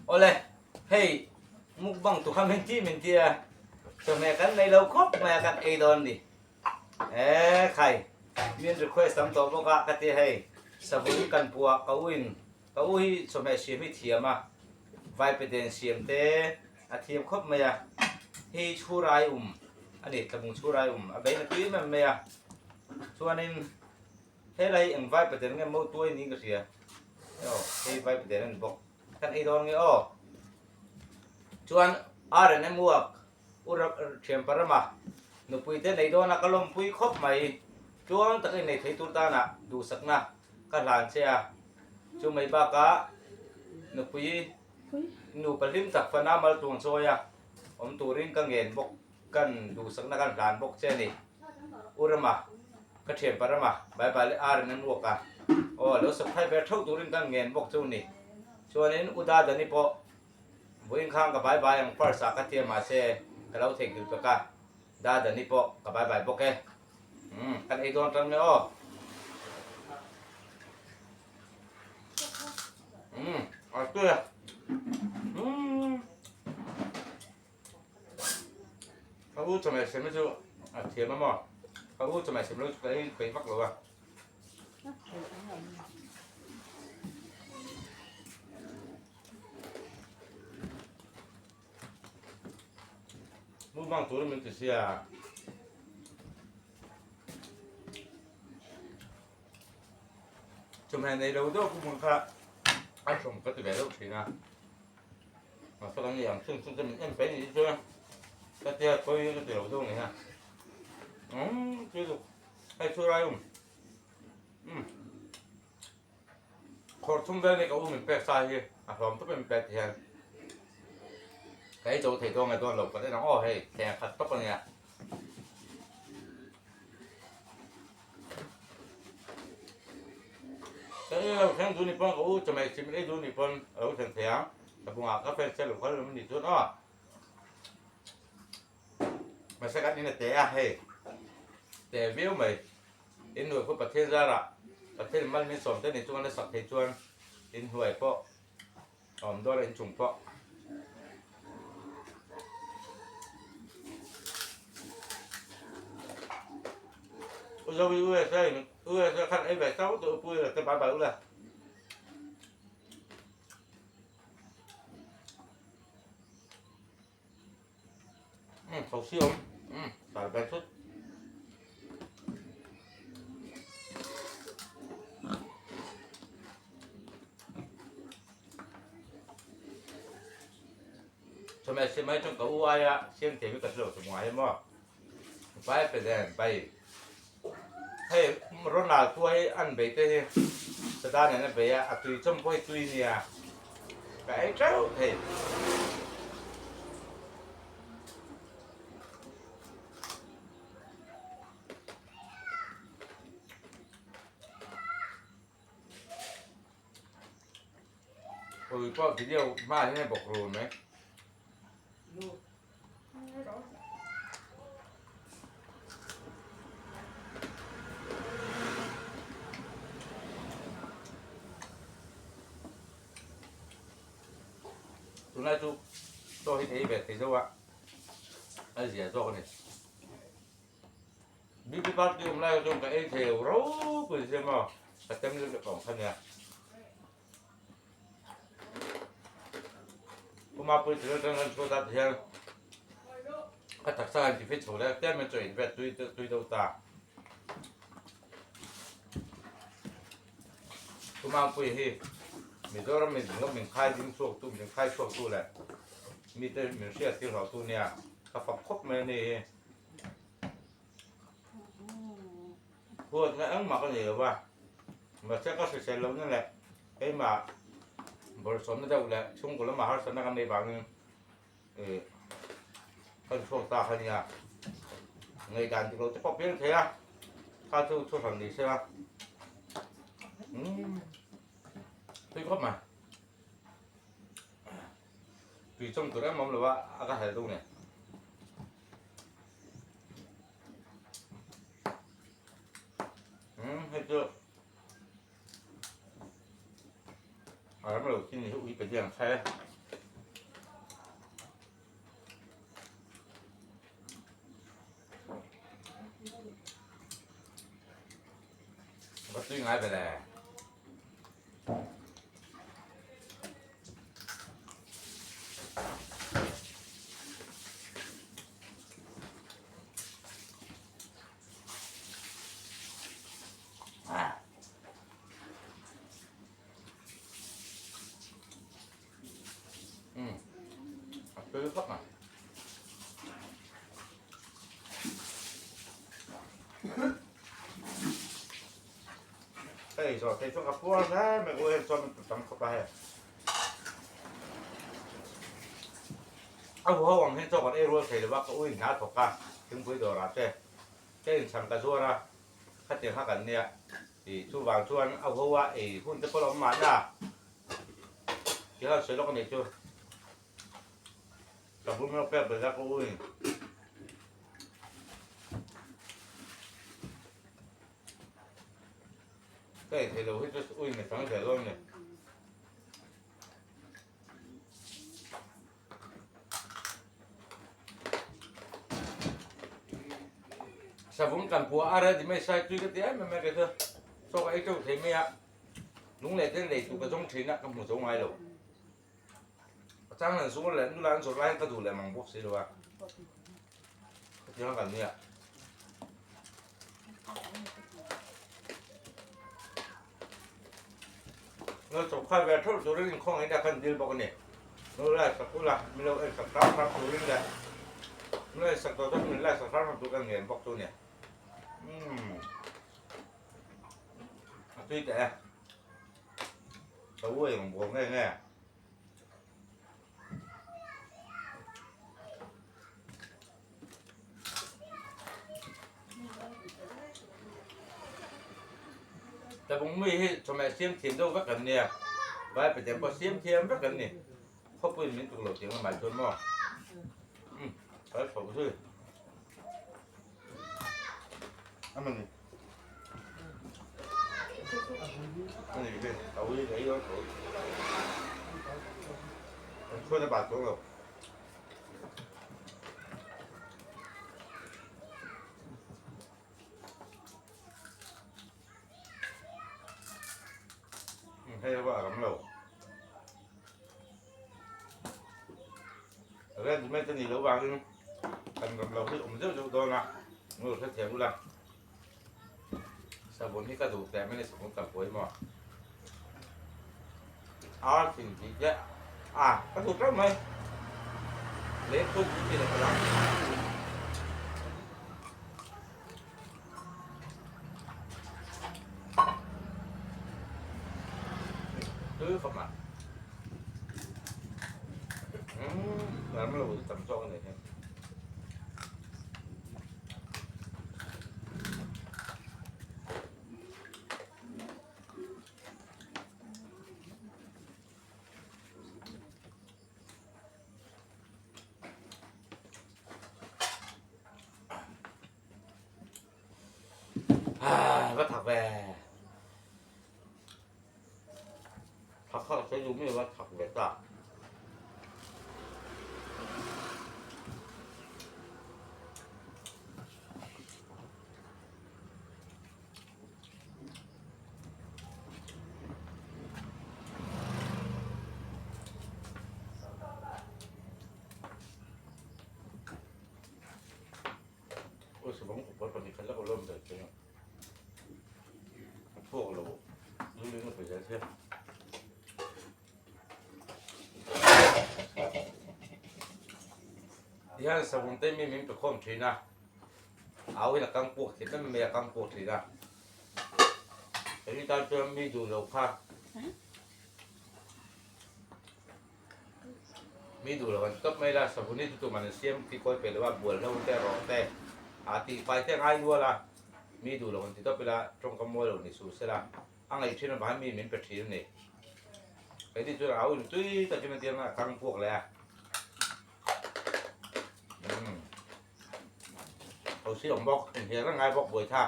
Oleh, hey, mukbang tu kami mentia. So mereka kan lâu khóc mereka kan idon di. Khai, mian request tam to boka kati hey. Sabun kan puak kauin so me siam hi thiama. Vai peden siam te, athiam khop maya. Hi churai ani tabung churai abai na tui ma maya. Chuanin he lai ang vai peden nge mo tuai ni ka sia. Yo, he vai peden an bok. Kan idon nge o. Chuan are ne muak ura thiam parama nupui te nei do na kalom pui khop mai chuang takai nei thei tur ta na du sakna ka lan chea chu mai ba ka nupui nu palim tak fana mal tuang soya om turin ka ngen bok kan du sakna kan lan bok che ni urama ka thiam parama bai bai are ne muak ka o lo sak phai be thau turin kan ngen bok chu ni chuanin uda dani po buing khang ka bye bye ang first ka tia ma se kalau thek dil ka da da ni po ka bye bye boke kan ai don tang me o a tu ya ka u chama se me chu a tia ma mo ka u chama se me lu kai kai mak lo wa mua mang tuổi mình thì xia chụp hình này đâu đâu cũng muốn khác ai sống có thể về đâu thì na mà sau đó làm xương xương mình em phải gì chưa cái tia coi cái tiểu đâu này ha chưa được hay chưa ra không khó chung đây này có mình bẹt sai kia làm tốt mình bẹt thì cái chỗ thầy tôi ngày tôi lục cái nó hay thè khát tóc này cái thằng du nipon có cho mày xem cái du nipon ở thằng thè tập trung cà phê sẽ lục cái mình đi chút đó mà sẽ cái này tè hay tè biếu mày đến người củaประเทศra làประเทศมันไม่สมแต่ในช่วงนั้นสักเทช่วงđến hồi po đó là trùng po rồi ưa khăn ấy về sau tụi vui là cái bà bảo là khẩu siêu phải bài xuất cho mẹ xem mấy trong cậu ai á xem thì với cả lỗ từ ngoài em không phải phải đèn bay hey Ronald tuai ăn bể thế sẽ đa này nó bể à tùy trong coi tùy nè cái cháu hey ôi có video mà thế này bọc rồi mấy hôm nay tôi thấy về thấy đâu ạ cái gì cho này biết cái bát hôm nay trong cái thèo rấu cười xem mà cái tem được còn thân nha hôm mà bây giờ đang cho ta theo cái đặc sản thì phải chỗ này tem mình chuyển về tùy đâu ta hôm mà bây giờ mình đó mình khai dính suộc tu mình khai suộc tu lại mình tới mình sẽ tiêu hao tu nè các phẩm khốc mấy này vừa cái ấn mà có nhiều quá mà sẽ có sự sẽ lớn như này cái mà bữa sớm nó đâu lại chung của nó mà họ sẽ đang đi bằng con suộc ta hay nha ngày càng thì nó sẽ có biến thế à khai tu cho thằng gì xem tôi có mà tùy trong tụi em mong là ba cái hệ luôn này hết chưa à nó đầu tiên thì hữu ý cái gì làm xe ง่ายไปเลยซื้อสักหน่อยเฮ้ยสอดใส่ช่วงกับพวกนะไม่กูเห็นสอดมันทำเข้าไปเอาหัวหวังให้สอดไอ้รัวใส่หรือว่าก็อุ้ยหนาถกกันถึงคุยตัวละเจ้ฉันกระชัวนะถ้าเจอข้ากันเนี่ยที่ช่วบางช่วงเอาหัวไอ้หุ่นจะก็ลงมาได้เดี๋ยวเราใส่ล็อกกันเนี่ยช่วยแต่พุ่งเราแป๊บไปแล้วก็อุ้ยเฮ้ยเธอเราให้จะอุ้ยเนี่ยฟังเธอร้องเนี่ยสมมติกันผัวอะไรที่ไม่ใช่จุยก็เตี้ยมันไม่กระเทาะโซ่ไอ้เจ้าเทมีอะลุงเล็กเล่นเล็กถูกกระจงทิ้งอะกับหมูสงไงหรอกจ้างหนังสูงเลยดูร้านสุดร้านก็ดูเลยมังพวกสิหรือว่าที่ห้องกันเนี่ยเราจบค่ายแบบทุกตัวเรื่องของไอ้ดาคันดีลบอกกันเนี่ยเราไล่สักตัวละไม่เราไอ้สักครั้งครับตัวเรื่องแหละไม่ไล่สักตัวต้องมีไล่สักครั้งครับตัวกันเงินบอกตัวเนี่ยที่แต่ตัวเองของผมง่ายแต่ผมไม่ให้ทำไมเสียมเทียมด้วยว่ากันเนี่ยไว้ไปแต่พอเสียมเทียมว่ากันเนี่ยเขาพูดมิ้นตุกหลอกเสียงมันหมายชนมั่วใช้ผมชื่ออันนี้เป็นเอาไว้ไหนก็ถูกช่วยในบาดตัวเราให้ว่ากับเราเรื่องไม่จะหนีระหว่างกันกับเราที่ผมเจอโดนละมือแค่เทียมดูละสมุนที่กระดูกแต่ไม่ได้สมุนกับปุ๋ยหมอสิ่งที่เยอะกระดูกแล้วไหมเล็กตุ้มที่ไหนก็ได้ซื้อเข้ามาแล้วเราทำช่องอะไรเนี่ยก็ถักแวถักเข้าใช้ดูไม่ว่าถักแบบต่างสมองผมว่าตอนนี้คันแล้วก็เริ่มเดินไปแล้วพวกเราเรื่องไปเชื่อที่สมุนเต้ไม่มีเป็นข้อมทีนะเอาไว้ในกางปวดที่นั่นไม่กางปวดทีนะแต่ที่ตอนเจอมีดูเราค่ะมีดูเราก็ไม่ละสมุนนี่ตัวมันเสียมที่คอยเป็นหรือว่าบวชแล้วแต่รอแต่ตีไปแต่ง่ายด้วยละมีดูเราที่ต้องไปละตรงกับมวยเราในสูเสละอันไหนที่เราบ้านมีเหม็นเป็ดทีนี่ไอ้ที่ตัวเอาอยู่ตุ้ยแต่จะมาเตียงกางพวกเลยเอาสิผมบอกเห็นแล้วไงบอกบวยท่า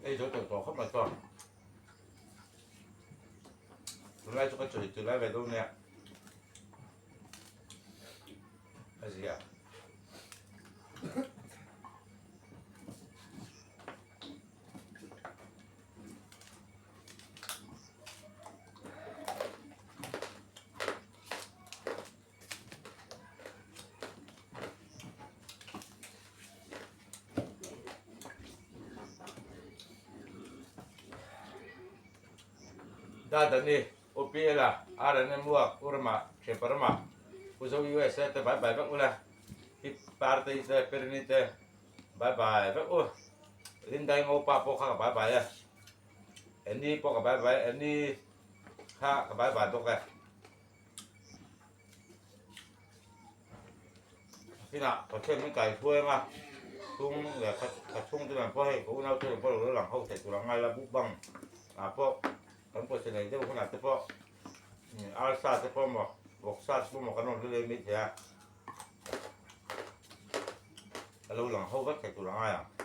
ไอ้ตัวต่อเข้ามาก่อนตัวแรกตัวก็จุดตัวแรกไปตรงเนี้ยอะไรสิ Dada ni upiela ada ni muak urma separma uso US te bye bye bak ula ki parte te pernite bye bye bak lindai ngopa po ka bye bye ya ini po ka bye bye ini ka bye bye to ka pina ko chen mi kai phue ma tung le ka chung te man po he ko na te po lo lang ho te tu lang ngai la bu bang po kan po se nei te ko na te po alsa te po mo boksa te po mo kan no le mi te ya lâu lang ho vắt te tu lang ai à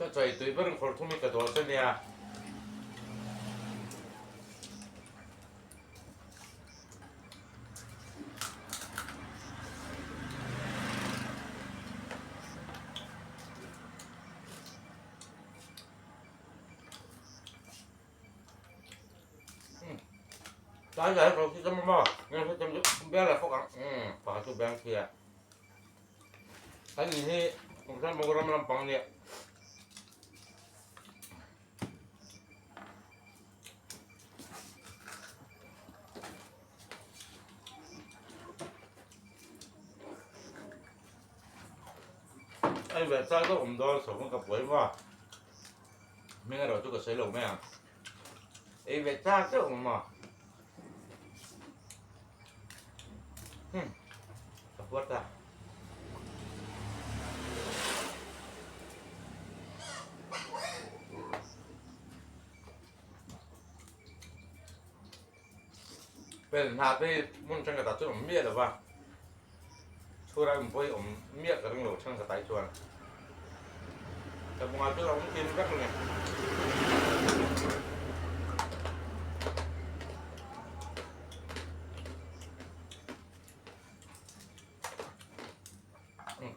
ก็ใจตัวเบิ่งคนทุ่มมีกระโดดเส้นเนี่ยตายใหญ่เราที่จะมาเนี่ยเขาจะแบงอะไรพวกอ่ะฝากตัวแบงเทียอันนี้ผมท่านบอกว่าลำปังเนี่ยไอ้แบบซ่าก็ผมโดนสมกับปุ๋ยว่าไม่งั้นเราจะก็ใช้ลงแม่ไอ้แบบซ่าก็ผมมากับวัดอ่ะเป็นหาที่มุ่งช่างกระตัดช่วยผมเมียหรือว่าช่วยอะไรผมไปผมเมียกับเรื่องหลวงช่างกระต่ายชวนแต่ผมอาจจะเรากินแป๊บนึง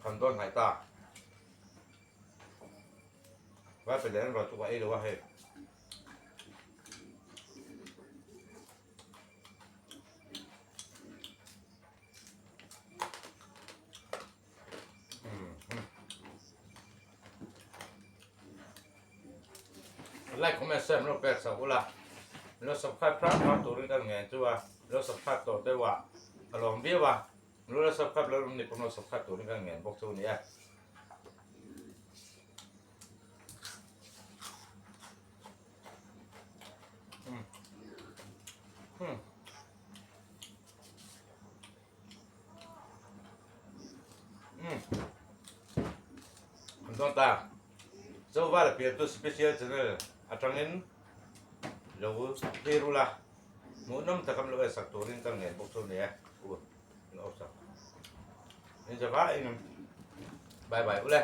คำต้นหายตาว่าเป็นเรื่องเราทุกวันหรือว่าเฮ้ยไล่ของแม่เสริมเราแปลกสักวันละเราสัมผัสพระมาตัวเรื่องเงี้ยจัวเราสัมผัสตัวได้ว่าอารมณ์เบี้ยว่าเราสัมผัสเราในผมเราสัมผัสตัวเรื่องเงี้ยบอกตัวนี้ต้องตาเจ้าว่าเปลี่ยนตัวสเปเชียลจังเลยอาจารย์เงินเราเปรูละหมูน้ำตะกำลังสักตัวนึงตั้งเงินบอกตัวนี้เราสักนี่จะว่าเองบายบายกูเลย